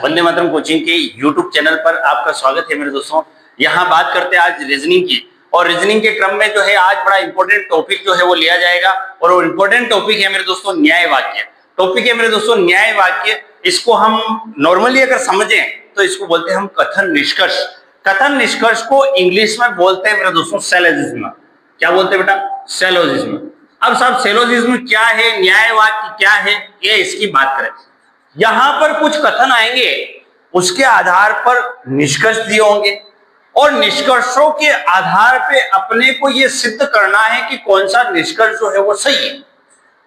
Vande Mataram coaching के YouTube channel पर आपका स्वागत है मेरे दोस्तों। यहाँ बात करते हैं आज रीजनिंग की, और रीजनिंग के क्रम में जो है आज बड़ा इंपॉर्टेंट टॉपिक जो है वो लिया जाएगा, और वो इंपॉर्टेंट टॉपिक है मेरे दोस्तों न्याय वाक्य। टॉपिक है मेरे दोस्तों न्याय वाक्य। इसको हम नॉर्मली अगर समझें तो इसको बोलते हैं हम कथन निष्कर्ष। कथन निष्कर्ष को इंग्लिश में बोलते हैं मेरे दोस्तों सेलोजिज्म। क्या बोलते हैं बेटा? सेलोजिज्म। अब साहब सेलोजिज्म क्या है, न्याय वाक्य क्या है, ये इसकी बात करें। यहां पर कुछ कथन आएंगे, उसके आधार पर निष्कर्ष दिए होंगे, और निष्कर्षों के आधार पे अपने को यह सिद्ध करना है कि कौन सा निष्कर्ष जो है वो सही है।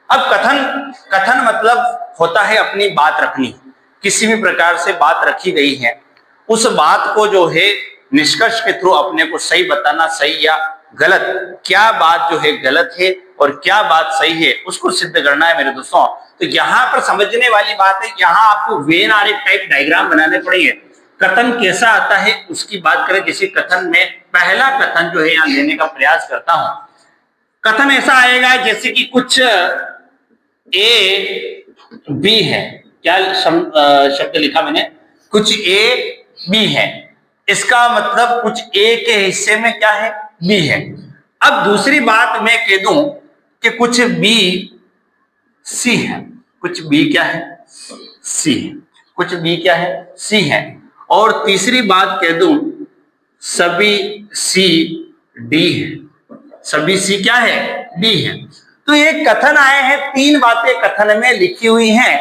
अब कथन मतलब होता है अपनी बात रखनी। किसी भी प्रकार से बात रखी गई है, उस बात को जो है निष्कर्ष के थ्रू अपने को सही बताना, सही या गलत, क्या बात जो है गलत है और क्या बात सही है, उसको सिद्ध करना है मेरे दोस्तों। तो यहां पर समझने वाली बात है, यहां आपको वेन आरेख टाइप डायग्राम बनाने पड़ेंगे। कथन कैसा आता है उसकी बात करें। जैसे कथन में पहला कथन जो है यहां लेने का प्रयास करता हूं। कथन ऐसा आएगा जैसे कि कुछ ए बी है। क्या शब्द लिखा मैंने? कुछ ए बी है। इसका मतलब कुछ ए के हिस्से में क्या है? बी है। अब दूसरी बात मैं कह दूं कि कुछ बी सी है। कुछ बी क्या है? सी है। कुछ बी क्या है? सी है। और तीसरी बात कह दूं, सभी सी डी है। सभी सी क्या है? डी है। तो ये कथन आए हैं, तीन बातें कथन में लिखी हुई हैं।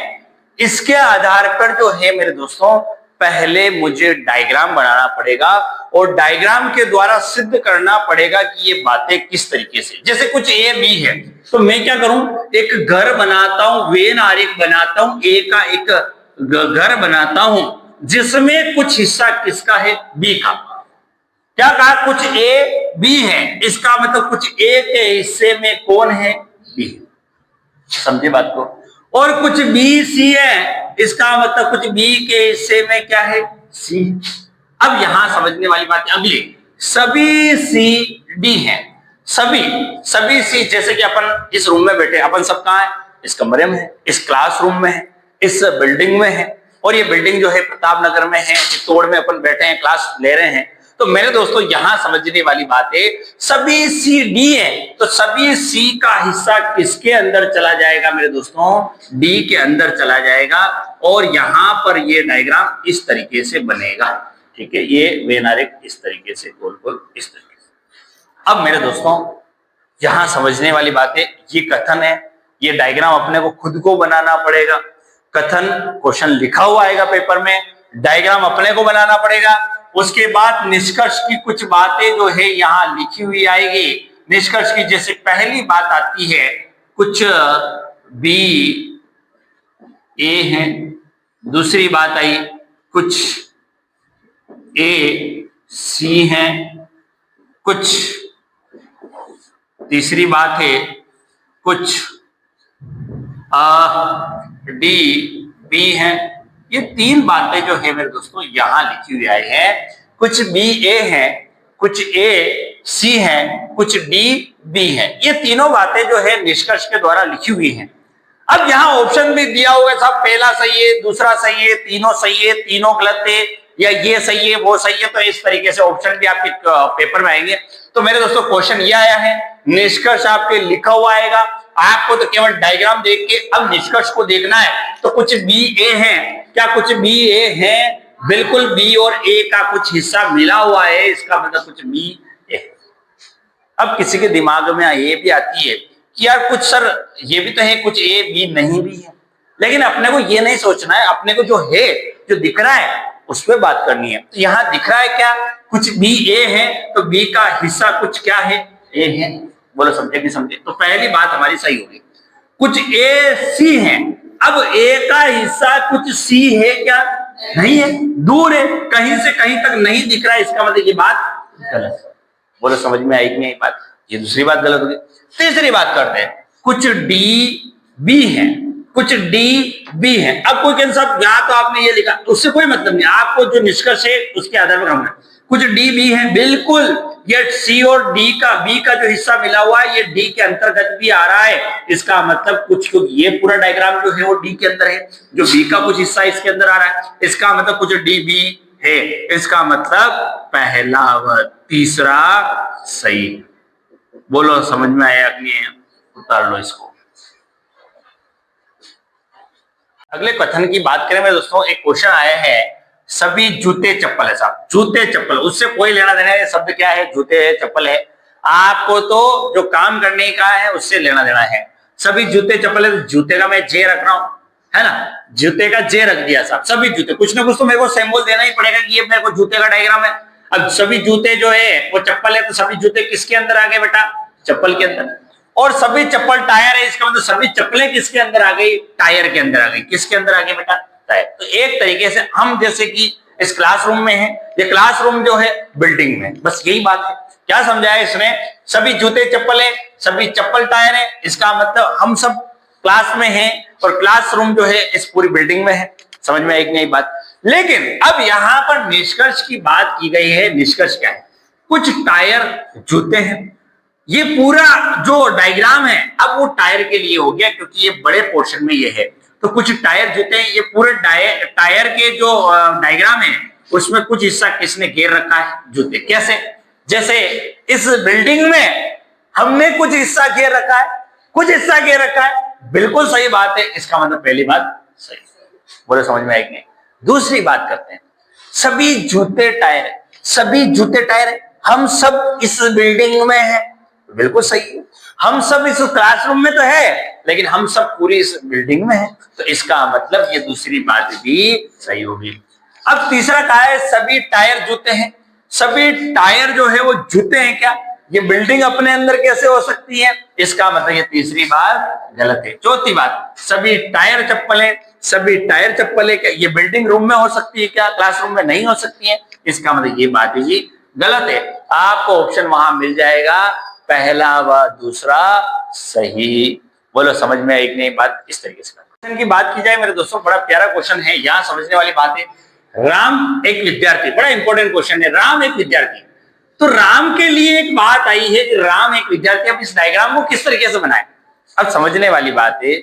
इसके आधार पर जो है मेरे दोस्तों पहले मुझे डायग्राम बनाना पड़ेगा, और डायग्राम के द्वारा सिद्ध करना पड़ेगा कि ये बातें किस तरीके से। जैसे कुछ ए बी है, तो मैं क्या करूं, एक घर बनाता हूं, वेन आरेख बनाता हूं, ए का एक घर बनाता हूं जिसमें कुछ हिस्सा किसका है? बी का। क्या कहा? कुछ ए बी है, इसका मतलब कुछ ए के हिस्से में कौन है? बी। समझे बात को? और कुछ बी सी है, इसका मतलब कुछ बी के हिस्से में क्या है? सी। अब यहां समझने वाली बात अगली, सभी सी डी है। सभी सी, जैसे कि अपन इस रूम में बैठे, अपन सब कहां है? इस कमरे में है, इस क्लासरूम में है, इस बिल्डिंग में है, और ये बिल्डिंग जो है प्रताप नगर में है, चित्तौड़ में अपन बैठे हैं, क्लास ले रहे हैं। तो मेरे दोस्तों यहां समझने वाली बात है, सभी सी डी है, तो सभी सी का हिस्सा किसके अंदर चला जाएगा मेरे दोस्तों? डी के अंदर चला जाएगा। और यहां पर ये डायग्राम इस तरीके से बनेगा। ठीक है, ये वेन आरेख इस तरीके से गोल गोल इस तरीके से। अब मेरे दोस्तों यहां समझने वाली बात है, ये कथन है, ये डायग्राम अपने को खुद को बनाना पड़ेगा। कथन क्वेश्चन लिखा हुआ आएगा पेपर में, डायग्राम अपने को बनाना पड़ेगा। उसके बाद निष्कर्ष की कुछ बातें जो है यहां लिखी हुई आएगी। निष्कर्ष की जैसे पहली बात आती है, कुछ बी ए है। दूसरी बात आई, कुछ ए सी है। कुछ तीसरी बात है, कुछ डी बी है। ये तीन बातें जो है मेरे दोस्तों यहां लिखी हुई आई है। कुछ बी ए है, कुछ ए सी है, कुछ डी बी है। ये तीनों बातें जो है निष्कर्ष के द्वारा लिखी हुई हैं। अब यहां ऑप्शन भी दिया हुआ है साहब, पहला सही है, दूसरा सही है, तीनों सही है, तीनों गलत है, या ये सही है वो सही है। तो इस तरीके से ऑप्शन भी आपके पेपर में आएंगे। तो मेरे दोस्तों क्वेश्चन ये आया है, निष्कर्ष आपके लिखा हुआ आएगा। आपको तो केवल डायग्राम देख के अब निष्कर्ष को देखना है। तो कुछ बी ए है, क्या कुछ बी ए है? बिल्कुल, बी और ए का कुछ हिस्सा मिला हुआ है, इसका मतलब कुछ बी ए। अब किसी के दिमाग में ये भी आती है कि यार कुछ सर ये भी तो है, कुछ ए बी नहीं भी है। लेकिन अपने को ये नहीं सोचना है, अपने को जो है, जो दिख रहा है उस पर बात करनी है। तो यहां दिख रहा है क्या? कुछ बी ए है, तो बी का हिस्सा कुछ क्या है? ए है। बोलो समझे कि समझे? तो पहली बात हमारी सही होगी। कुछ ए सी है। अब ए का हिस्सा कुछ सी है क्या? नहीं है, दूर है, कहीं से कहीं तक नहीं दिख रहा है, इसका मतलब ये बात गलत है। बोलो समझ में आई कि नहीं बात? ये दूसरी बात गलत होगी। तीसरी बात करते हैं, कुछ डी बी है, कुछ डी बी है। अब कोई कैंसर साहब यहां तो आपने ये लिखा, उससे कोई मतलब नहीं, आपको जो निष्कर्ष है उसके आधार पर हम कुछ डी बी है। बिल्कुल, ये सी और डी का बी का जो हिस्सा मिला हुआ है ये डी के अंतर्गत भी आ रहा है। इसका मतलब कुछ ये पूरा डायग्राम जो है वो डी के अंदर है, जो बी का कुछ हिस्सा इसके अंदर आ रहा है, इसका मतलब कुछ डी बी है। इसका मतलब पहला व तीसरा सही। बोलो समझ में आया कि नहीं? उतार लो इसको। अगले कथन की बात करें मेरे दोस्तों, एक क्वेश्चन आया है, सभी जूते चप्पल है। साहब जूते चप्पल, उससे कोई लेना देना है, शब्द क्या है? जूते है, चप्पल है। आपको तो जो काम करने का है उससे लेना देना है। सभी जूते चप्पल है, तो जूते का मैं जे रख रहा हूं, है ना, जूते का जे रख दिया साहब। सभी जूते, कुछ ना कुछ तो मेरे को सिंबल देना ही पड़ेगा कि ये मेरे को जूते का डायग्राम है। अब सभी जूते जो है वो चप्पल है, तो सभी जूते किसके अंदर आ गए बेटा? चप्पल के अंदर। और सभी चप्पल टायर है, इसका मतलब सभी चप्पलें किसके अंदर आ गई? टायर के अंदर आ गई। किसके अंदर आ गई बेटा? टायर। तो एक तरीके से हम जैसे कि इस क्लासरूम में है, ये क्लासरूम जो है बिल्डिंग में, बस यही बात है। क्या समझाया इसने? सभी जूते चप्पल है, सभी चप्पल टायर है, इसका मतलब हम सब क्लास में हैं और क्लासरूम जो है इस पूरी बिल्डिंग में है। समझ में एक नई बात। लेकिन अब यहां पर निष्कर्ष की बात की गई है। निष्कर्ष क्या है? कुछ टायर जूते हैं। ये पूरा जो डायग्राम है अब वो टायर के लिए हो गया, क्योंकि ये बड़े पोर्शन में ये है। तो कुछ टायर जूते हैं, ये पूरे टायर के जो डायग्राम है उसमें कुछ हिस्सा किसने घेर रखा है? जूते। कैसे? जैसे इस बिल्डिंग में हमने कुछ हिस्सा घेर रखा है, कुछ हिस्सा घेर रखा है। बिल्कुल सही बात है, इसका मतलब पहली बात सही। बोले समझ में आएगी? दूसरी बात करते हैं, सभी जूते टायर है, सभी जूते टायर है, हम सब इस बिल्डिंग में है। बिल्कुल सही है, हम सब इस क्लासरूम में तो है, लेकिन हम सब पूरी इस बिल्डिंग में है। तो इसका मतलब ये दूसरी बात भी सही होगी। अब तीसरा कहा है, सभी टायर जूते हैं। सभी टायर जो है वो जूते हैं क्या? ये बिल्डिंग अपने अंदर कैसे हो सकती है? इसका मतलब ये तीसरी बात गलत है। चौथी बात, सभी टायर चप्पल है। सभी टायर चप्पल है क्या? ये बिल्डिंग रूम में हो सकती है क्या? क्लासरूम में नहीं हो सकती है। इसका मतलब ये बात ही गलत है। आपको ऑप्शन वहां मिल जाएगा, पहला व दूसरा सही। बोलो समझ में एक नई बात। इस तरीके से क्वेश्चन की बात की जाए मेरे दोस्तों, बड़ा प्यारा क्वेश्चन है, यहां समझने वाली बात है। राम एक विद्यार्थी, बड़ा इंपॉर्टेंट क्वेश्चन है। राम एक विद्यार्थी, तो राम के लिए एक बात आई है कि राम एक विद्यार्थी। अब इस डायग्राम को किस तरीके से बनाए? अब समझने वाली बात है,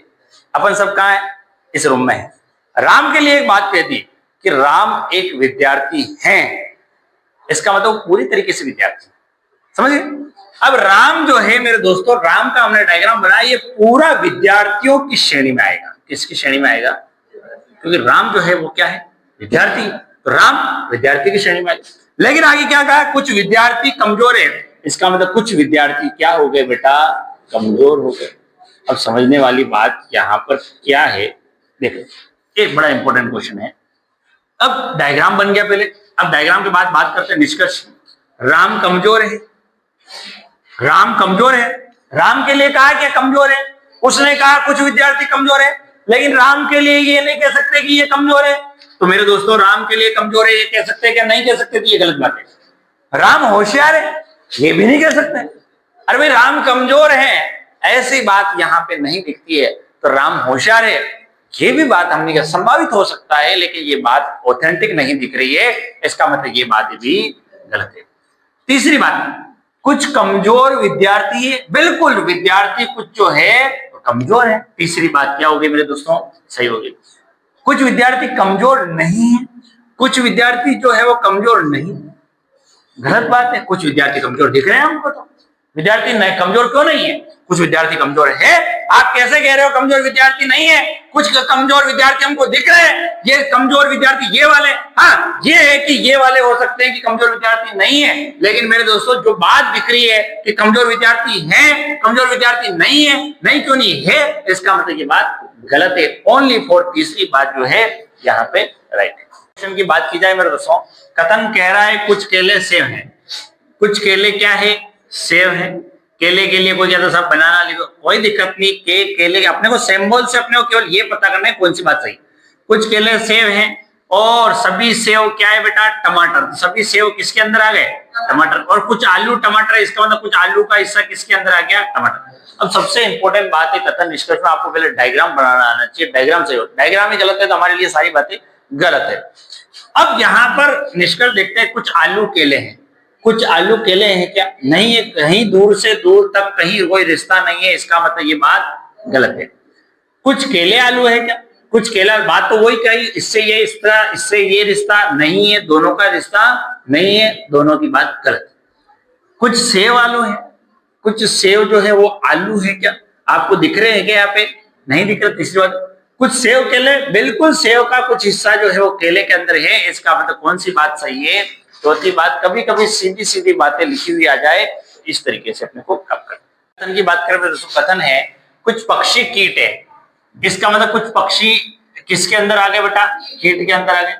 अपन सब कहां है? इस रूम में है। राम के लिए एक बात कह दी कि राम एक विद्यार्थी हैं, इसका मतलब पूरी तरीके से विद्यार्थी। समझिए? अब राम जो है मेरे दोस्तों, राम का हमने डायग्राम बनाया, ये पूरा विद्यार्थियों की श्रेणी में आएगा। किसकी श्रेणी में आएगा? क्योंकि राम जो है वो क्या है? विद्यार्थी। तो राम विद्यार्थी की श्रेणी में आएगा। लेकिन आगे क्या कहा? कुछ विद्यार्थी कमजोर है। इसका मतलब कुछ विद्यार्थी क्या हो गए बेटा? कमजोर हो गए। अब समझने वाली बात यहां पर क्या है, देखो एक बड़ा इंपॉर्टेंट क्वेश्चन है। अब डायग्राम बन गया पहले, अब डायग्राम के बाद बात करते हैं निष्कर्ष। राम कमजोर है, राम कमजोर है। राम के लिए कहा क्या कमजोर है? उसने कहा कुछ विद्यार्थी कमजोर है, लेकिन राम के लिए ये नहीं कह सकते कि ये कमजोर है। तो मेरे दोस्तों राम के लिए कमजोर है ये कह सकते हैं क्या? नहीं कह सकते, तो ये गलत बात है। राम होशियार है ये भी नहीं कह सकते। अरे भाई राम कमजोर है ऐसी बात यहां पे नहीं दिखती है, तो राम होशियार है ये भी बात हमने कहा संभावित हो सकता है, लेकिन ये बात ऑथेंटिक नहीं दिख रही है। इसका मतलब ये बात भी गलत है। तीसरी बात, कुछ कमजोर विद्यार्थी है। बिल्कुल विद्यार्थी कुछ जो है तो कमजोर है। तीसरी बात क्या होगी मेरे दोस्तों? सही होगी। कुछ विद्यार्थी कमजोर नहीं है, कुछ विद्यार्थी जो है वो कमजोर नहीं है। गलत बात है, कुछ विद्यार्थी कमजोर दिख रहे हैं हमको। तो विद्यार्थी नहीं कमजोर क्यों नहीं है? कुछ विद्यार्थी कमजोर है। आप कैसे कह रहे हो कमजोर विद्यार्थी नहीं है? कुछ कमजोर विद्यार्थी हमको दिख रहे हैं। ये कमजोर विद्यार्थी ये वाले, हाँ ये है कि ये वाले हो सकते हैं कि कमजोर विद्यार्थी नहीं है। लेकिन मेरे दोस्तों जो बात दिख रही है कि कमजोर विद्यार्थी है, कमजोर विद्यार्थी नहीं है, नहीं क्यों नहीं है, इसका मतलब ये बात गलत है। ओनली फॉर तीसरी बात जो है यहाँ पे राइट है। क्वेश्चन की बात की जाए मेरे दोस्तों, कथन कह रहा है कुछ केले सेव हैं। कुछ केले क्या है? सेव है। केले के लिए कोई कहता सब बनाना लिखो, कोई दिक्कत नहीं। केले के अपने को सिंबल से अपने को केवल ये पता करना है कौन सी बात सही। कुछ केले सेव हैं और सभी सेव क्या है बेटा? टमाटर। सभी सेव किसके अंदर आ गए? टमाटर। और कुछ आलू टमाटर, इसका मतलब कुछ आलू का हिस्सा किसके अंदर आ गया? टमाटर। अब सबसे इंपॉर्टेंट बात है कथन निष्कर्ष में आपको पहले डायग्राम बनाना आना चाहिए। डायग्राम सही हो, डायग्राम ही गलत है तो हमारे लिए सारी बातें गलत है। अब यहां पर निष्कर्ष देखते हैं, कुछ आलू केले हैं। कुछ आलू केले हैं क्या? नहीं है, कहीं दूर से दूर तक कहीं कोई रिश्ता नहीं है, इसका मतलब ये बात गलत है। कुछ केले आलू है क्या? कुछ केला, बात तो वही कही, इससे ये रिश्ता, इससे ये रिश्ता नहीं है, दोनों का रिश्ता नहीं है, दोनों की बात गलत। कुछ सेव आलू है, कुछ सेव जो है वो आलू है क्या? आपको दिख रहे हैं क्या यहाँ पे? नहीं दिख रहे। तीसरी बात, कुछ सेव केले, बिल्कुल सेव का कुछ हिस्सा जो है वो केले के अंदर है, इसका मतलब कौन सी बात सही है? चौथी बात, कभी कभी सीधी सीधी बातें लिखी हुई आ जाए, इस तरीके से अपने को कब करना। कथन की बात करें तो दोस्तों, कथन है कुछ पक्षी कीट है, इसका मतलब कुछ पक्षी किसके अंदर आ गए बेटा? कीट के अंदर आ गए।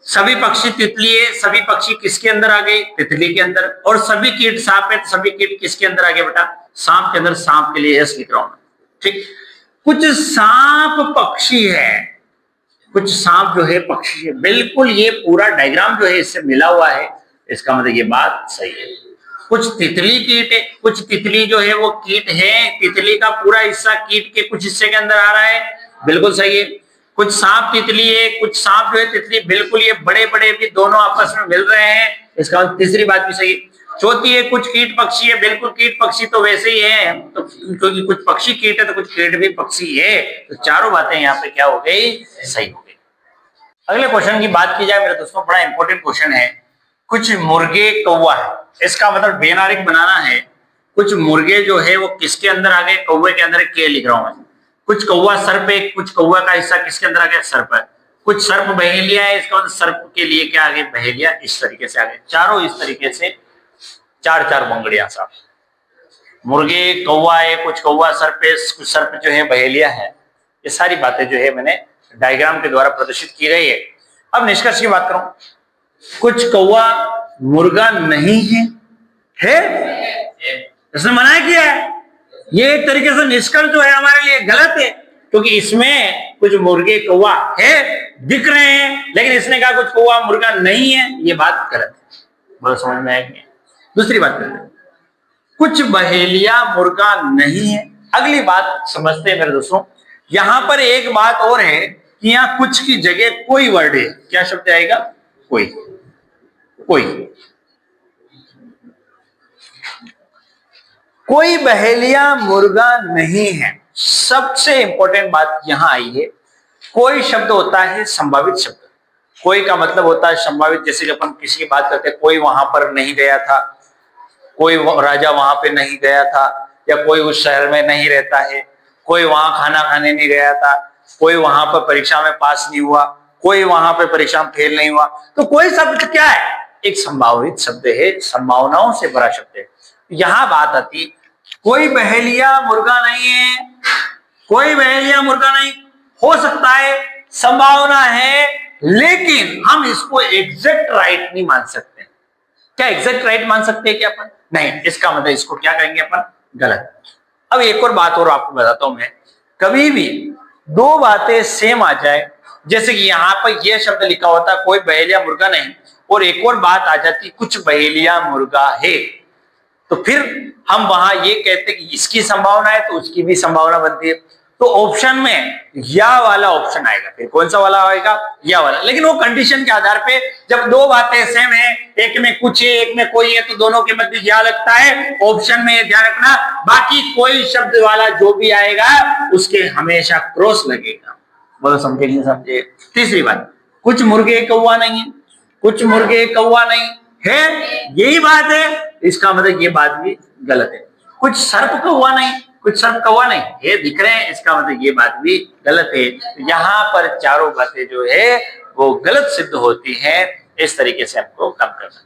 सभी पक्षी तितली है, सभी पक्षी किसके अंदर आ गए? तितली के अंदर। और सभी कीट सांप है, सभी कीट किसके अंदर आ गए बेटा? सांप के अंदर। सांप के लिए यस लिख रहा हूं, ठीक। कुछ सांप पक्षी है, कुछ सांप जो है पक्षी है, बिल्कुल ये पूरा डायग्राम जो है इससे मिला हुआ है, इसका मतलब ये बात सही है। कुछ तितली कीट है, कुछ तितली जो है वो कीट है, तितली का पूरा हिस्सा कीट के कुछ हिस्से के अंदर आ रहा है, बिल्कुल सही है। कुछ सांप तितली है, कुछ सांप जो है तितली, बिल्कुल ये बड़े बड़े भी दोनों आपस में मिल रहे हैं, इसका मतलब तीसरी बात भी सही है। चौथी है कुछ कीट पक्षी है, बिल्कुल कीट पक्षी तो वैसे ही है, तो क्योंकि कुछ पक्षी कीट है तो कुछ कीट भी पक्षी है, तो चारों बातें यहाँ पे क्या हो गई? सही हो गई। अगले क्वेश्चन की बात की जाए मेरे दोस्तों, बड़ा इंपॉर्टेंट क्वेश्चन है। कुछ मुर्गे कौवा है, इसका मतलब बेनारिक बनाना है। कुछ मुर्गे जो है वो किसके अंदर आ गए? कौवे के अंदर। के लिख रहा हूं मैं। कुछ कौवा सर्प है, कुछ कौवा का हिस्सा किसके अंदर आ गया? सर्प है। कुछ सर्प बहेलिया है, इसका मतलब सर्प के लिए क्या आ गए? बहेलिया। इस तरीके से आ गए चारों, इस तरीके से चार चार बंगड़ियां साहब। मुर्गे कौवा है, कुछ कौवा सर्प है, कुछ सर्प जो है बहेलिया है। ये सारी बातें जो है मैंने डायग्राम के द्वारा प्रदर्शित की गई है। अब निष्कर्ष की बात करूं, कुछ कौवा मुर्गा नहीं है, इसने मना किया है। ये एक तरीके से निष्कर्ष जो है हमारे लिए गलत है, क्योंकि इसमें कुछ मुर्गे कौवा है दिख रहे हैं, लेकिन इसने कहा कुछ कौवा मुर्गा नहीं है, ये बात गलत है। बोलो समझ में आया कि नहीं? दूसरी बात करते हैं, कुछ बहेलिया मुर्गा नहीं है। अगली बात समझते हैं मेरे दोस्तों, यहां पर एक बात और है कि यहां कुछ की जगह कोई वर्ड है। क्या शब्द आएगा? कोई। कोई कोई बहेलिया मुर्गा नहीं है। सबसे इंपॉर्टेंट बात यहां आई है, कोई शब्द होता है संभावित शब्द। कोई का मतलब होता है संभावित, जैसे कि अपन किसी की बात करते हैं, कोई वहां पर नहीं गया था, कोई राजा वहां पे नहीं गया था, या कोई उस शहर में नहीं रहता है, कोई वहां खाना खाने नहीं गया था, कोई वहां पर परीक्षा में पास नहीं हुआ, कोई वहां पर परीक्षा में फेल नहीं हुआ। तो कोई शब्द क्या है? एक संभावित शब्द है, संभावनाओं से भरा शब्द है। यहां बात आती, कोई बहेलिया मुर्गा नहीं है, कोई बहेलिया मुर्गा नहीं हो सकता है, संभावना है, लेकिन हम इसको एग्जैक्ट राइट नहीं मान सकते। क्या एग्जैक्ट राइट मान सकते हैं क्या अपन? नहीं, इसका मतलब इसको क्या कहेंगे अपन? गलत। अब एक और बात और आपको बताता हूं मैं, कभी भी दो बातें सेम आ जाए, जैसे कि यहां पर यह शब्द लिखा होता कोई बहेलिया मुर्गा नहीं, और एक और बात आ जाती कुछ बहेलिया मुर्गा है, तो फिर हम वहां ये कहते कि इसकी संभावना है तो उसकी भी संभावना बनती है। तो ऑप्शन में या वाला ऑप्शन आएगा। फिर कौन सा वाला आएगा? या वाला। लेकिन वो कंडीशन के आधार पे, जब दो बातें सेम है, एक में कुछ है एक में कोई है, तो दोनों के मध्य या लगता है। ऑप्शन में ये ध्यान रखना, बाकी कोई शब्द वाला जो भी आएगा उसके हमेशा क्रॉस लगेगा। बोलो समझे नहीं समझे? तीसरी बात, कुछ मुर्गे कौवा नहीं है, कुछ मुर्गे कौवा नहीं है, यही बात है, इसका मतलब ये बात भी गलत है। कुछ सर्प कौवा नहीं, कुछ सर्प कौवा नहीं, ये दिख रहे हैं, इसका मतलब ये बात भी गलत है। यहाँ पर चारों बातें जो है वो गलत सिद्ध होती हैं। इस तरीके से हमको कम करना है।